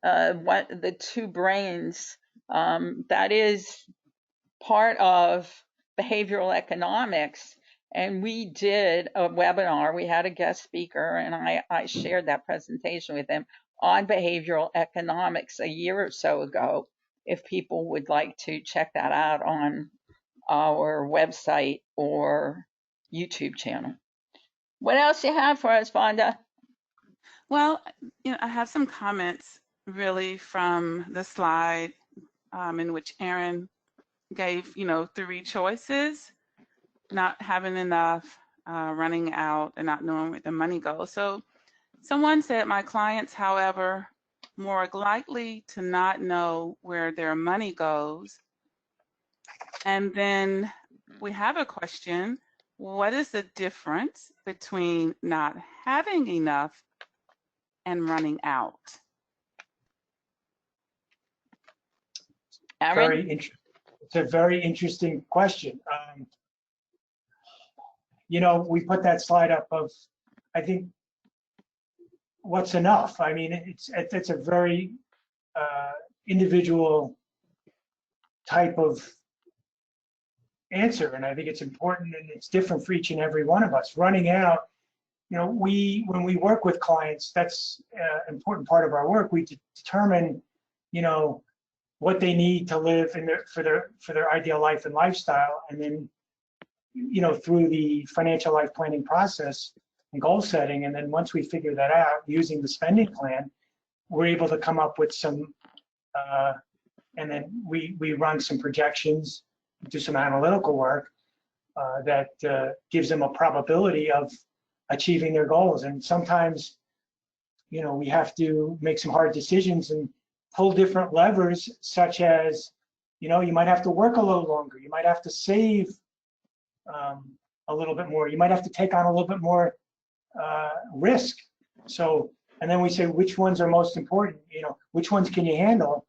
the two brains, that is part of behavioral economics. And we did a webinar. We had a guest speaker, and I shared that presentation with him on behavioral economics a year or so ago, if people would like to check that out on our website or YouTube channel. What else you have for us, Vonda? Well, I have some comments really from the slide in which Aaron gave, 3 choices: not having enough, running out, and not knowing where the money goes. So someone said, my clients, however, more likely to not know where their money goes. And then we have a question: what is the difference between not having enough and running out? Aaron? It's a very interesting question. We put that slide up of, I think, what's enough. I mean, it's a very individual type of answer, and I think it's important, and it's different for each and every one of us. Running out, when we work with clients, that's an important part of our work. We determine, what they need to live for their ideal life and lifestyle, and then, through the financial life planning process and goal setting, and then once we figure that out using the spending plan, we're able to come up with some, and then we run some projections, do some analytical work that gives them a probability of achieving their goals. And sometimes, we have to make some hard decisions and pull different levers, such as, you might have to work a little longer, you might have to save a little bit more, you might have to take on a little bit more risk. So, and then we say, which ones are most important? Which ones can you handle?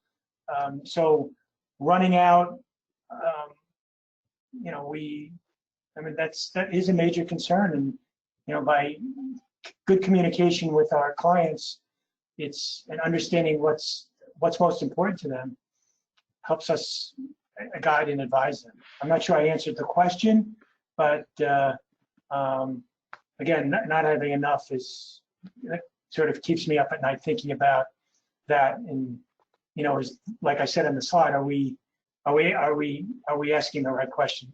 So running out, that is a major concern. And, by good communication with our clients, it's an understanding what's most important to them, helps us guide and advise them. I'm not sure I answered the question, but again, not having enough sort of keeps me up at night thinking about that. And is, like I said in the slide, are we asking the right question?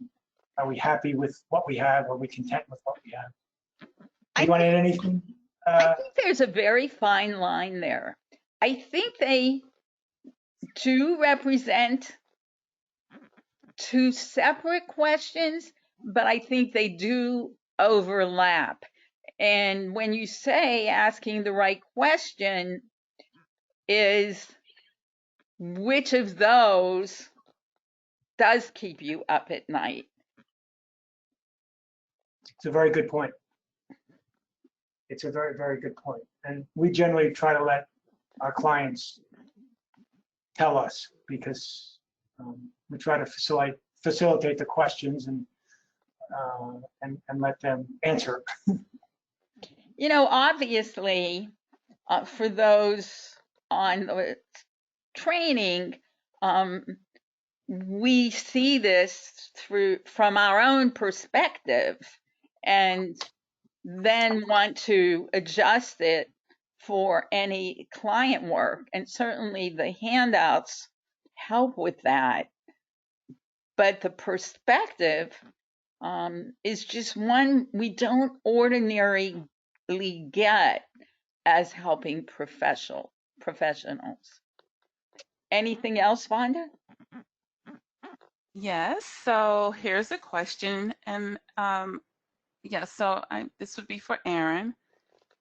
Are we happy with what we have? Are we content with what we have? I You want to think, add anything? I think there's a very fine line there. I think they do represent two separate questions, but I think they do overlap. And when you say asking the right question is which of those does keep you up at night? It's a very good point. It's a very, very good point. And we generally try to let our clients tell us because we try to facilitate the questions and let them answer. You know, obviously, for those on the training, we see this from our own perspective and then want to adjust it for any client work. And certainly the handouts help with that. But the perspective is just one we don't ordinarily get as helping professionals. Anything else, Vonda? Yes, so here's a question, and yeah, so this would be for Aaron.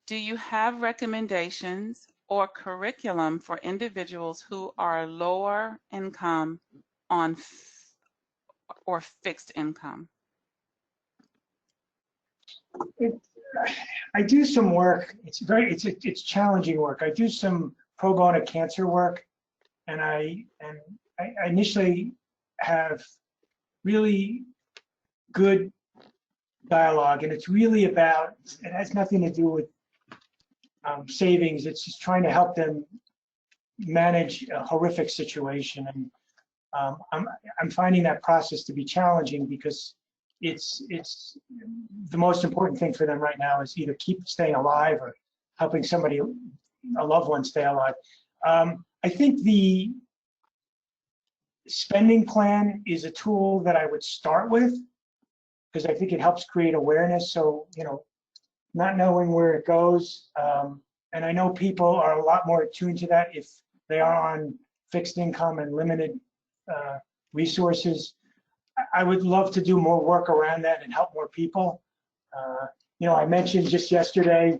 Do you have recommendations or curriculum for individuals who are lower income on or fixed income? I do some work. It's challenging work. I do some pro bono cancer work, and I initially have really good dialogue, and it's really about, it has nothing to do with savings. It's just trying to help them manage a horrific situation. And I'm finding that process to be challenging because it's the most important thing for them right now is either keep staying alive or helping somebody, a loved one, stay alive. I think the spending plan is a tool that I would start with because I think it helps create awareness. So, you know, not knowing where it goes. And I know people are a lot more attuned to that if they are on fixed income and limited resources. I would love to do more work around that and help more people. You know, I mentioned just yesterday,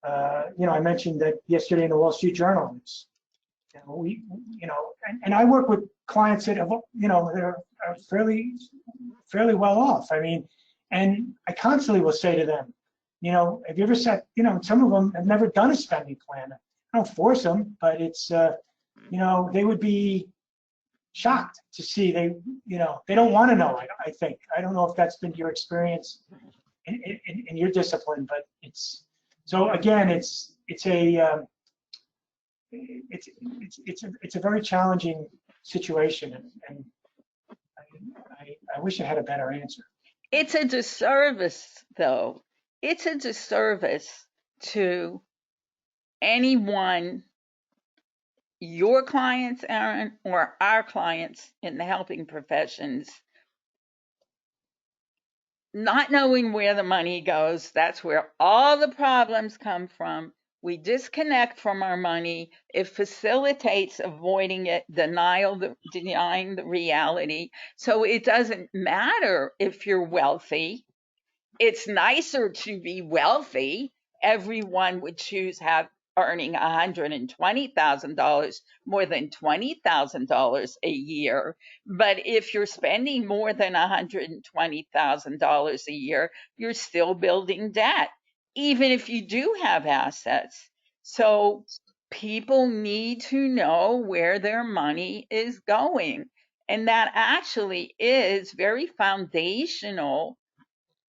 I mentioned that yesterday in the Wall Street Journal. It's, and I work with clients that have, that are fairly well off. I mean, and I constantly will say to them, have you ever sat, some of them have never done a spending plan. I don't force them, but it's, they would be shocked to see they don't want to know. I think I don't know if that's been your experience in your discipline, but it's so again, it's a very challenging situation, and I wish I had a better answer. It's a disservice, though. It's a disservice to anyone, your clients, Aaron, or our clients in the helping professions, not knowing where the money goes. That's where all the problems come from. We disconnect from our money. It facilitates avoiding it, denying the reality. So it doesn't matter if you're wealthy. It's nicer to be wealthy. Everyone would choose earning $120,000 more than $20,000 a year. But if you're spending more than $120,000 a year, you're still building debt, even if you do have assets. So people need to know where their money is going. And that actually is very foundational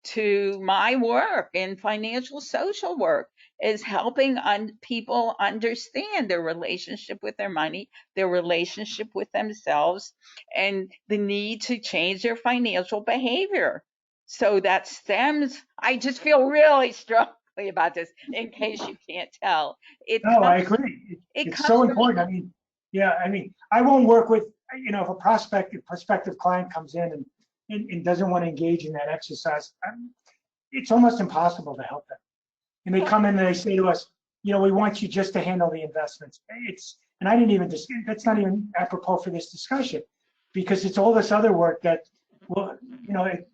to my work in financial social work, is helping people understand their relationship with their money, their relationship with themselves, and the need to change their financial behavior. So that stems, I just feel really strongly about this, in case you can't tell. No, I agree. It's so important. I mean, I won't work with, if a prospective client comes in and and doesn't want to engage in that exercise, it's almost impossible to help them. And they come in and they say to us, we want you just to handle the investments. And I didn't even, that's not even apropos for this discussion, because it's all this other work that, well,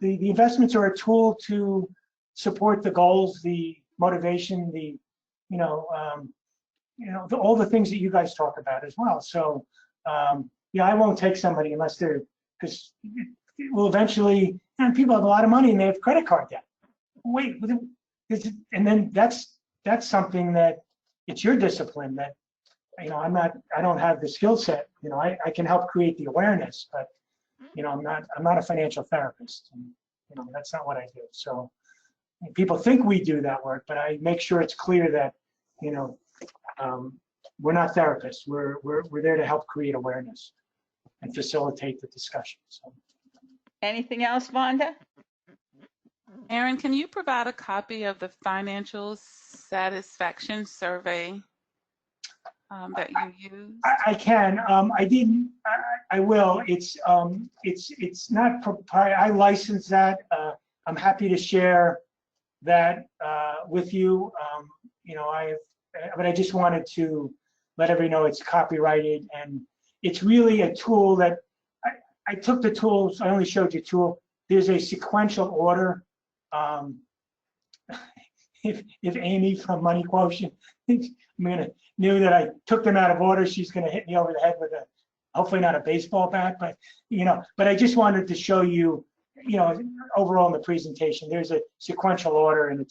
the investments are a tool to support the goals, the motivation, all the things that you guys talk about as well. So, I won't take somebody unless because it will eventually, and people have a lot of money and they have credit card debt. Wait, and then that's something that it's your discipline that, I don't have the skill set. I can help create the awareness, but, I'm not a financial therapist, and, that's not what I do. So people think we do that work, but I make sure it's clear that, we're not therapists. We're there to help create awareness and facilitate the discussion. So. Anything else, Vonda? Aaron, can you provide a copy of the financial satisfaction survey that you used? I can. I didn't. I will. It's not proprietary. I license that. I'm happy to share that with you. But I just wanted to let everybody know it's copyrighted, and it's really a tool that I took the tools. I only showed you a tool. There's a sequential order. If Amy from Money Quotient knew that I took them out of order, she's gonna hit me over the head with hopefully not a baseball bat, but but I just wanted to show you, overall in the presentation, there's a sequential order, and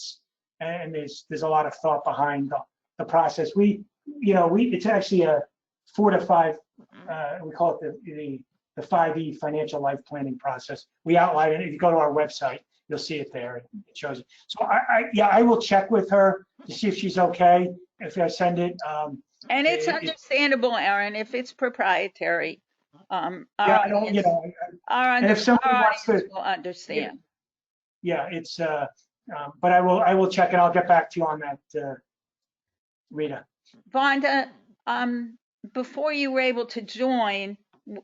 there's a lot of thought behind the process. It's actually a 4 to 5. We call it the 5E financial life planning process. We outline it. If you go to our website, you'll see it there. It shows it. So I will check with her to see if she's okay if I send it. And it's understandable, Aaron, if it's proprietary. Our I don't, and if somebody wants to, will understand. Yeah, it's. But I will check, and I'll get back to you on that, Rita. Vonda, before you were able to join,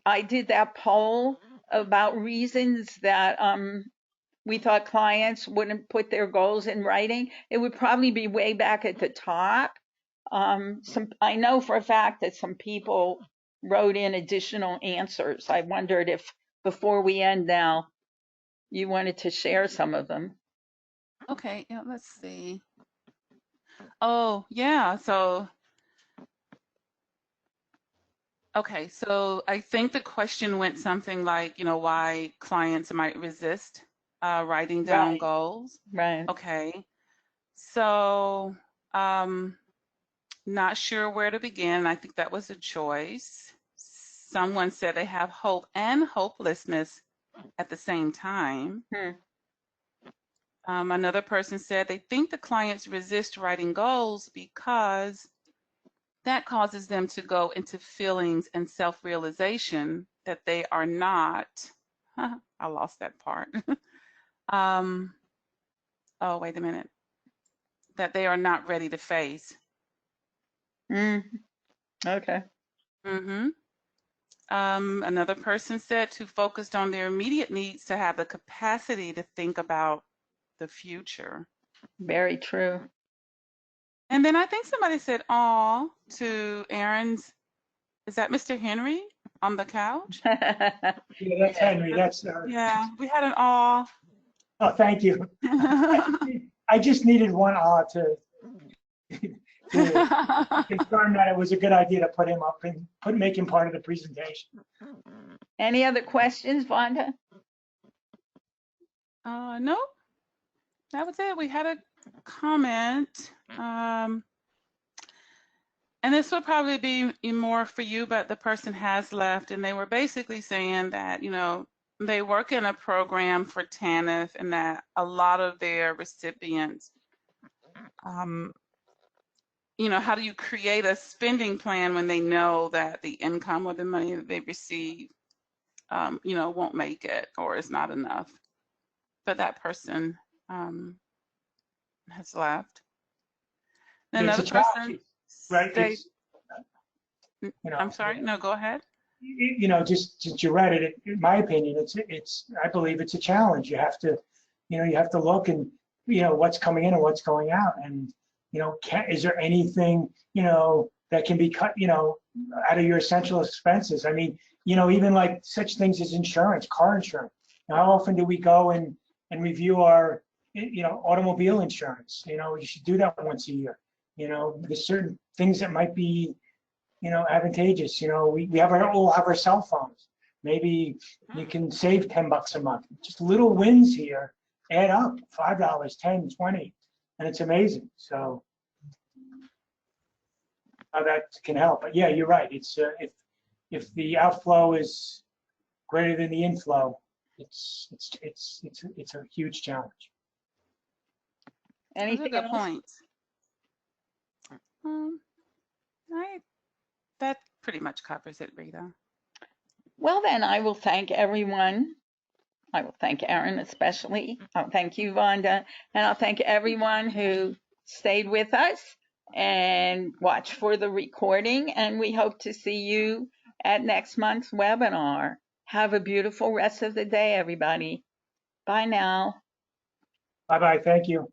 I did that poll about reasons that we thought clients wouldn't put their goals in writing. It would probably be way back at the top. I know for a fact that some people wrote in additional answers. I wondered if before we end now, you wanted to share some of them. Okay, yeah, let's see. Oh, yeah, so, okay, so I think the question went something like, why clients might resist writing down Right. goals. Right. Okay, so not sure where to begin. I think that was a choice. Someone said they have hope and hopelessness at the same time. Another person said they think the clients resist writing goals because that causes them to go into feelings and self-realization that they are not, I lost that part. Oh, wait a minute. That they are not ready to face. Okay. Another person said to focus on their immediate needs to have the capacity to think about the future. Very true. And then I think somebody said "aw" to Aaron's. Is that Mr. Henry on the couch? Yeah, that's Henry. That's yeah, we had an "aw." Oh, thank you. I just needed one "aw" to confirm that it was a good idea to put him up and make him part of the presentation. Any other questions, Vonda? No, that was it. We had a comment. And this will probably be more for you, but the person has left, and they were basically saying that, they work in a program for TANF, and that a lot of their recipients, how do you create a spending plan when they know that the income or the money that they receive, won't make it or is not enough? But that person has left. And another person, right? I'm sorry. No, go ahead. you know, just since you read it, in my opinion, I believe it's a challenge. You have to, you have to look and, what's coming in and what's going out. And, is there anything, that can be cut, out of your essential expenses? I mean, even like such things as insurance, car insurance. Now, how often do we go and review our, automobile insurance? You should do that once a year. There's certain things that might be, advantageous. We all have our cell phones. Maybe you can save $10 a month. Just little wins here add up, $5, 10, 20, and it's amazing. So how that can help. But yeah, you're right. It's if the outflow is greater than the inflow, it's a huge challenge. Those are Anything good else? points. That pretty much covers it, Rita. Well, then I will thank everyone. I will thank Erin especially. I'll thank you, Vonda, and I'll thank everyone who stayed with us and watched for the recording. And we hope to see you at next month's webinar. Have a beautiful rest of the day, everybody. Bye now. Bye-bye. Thank you.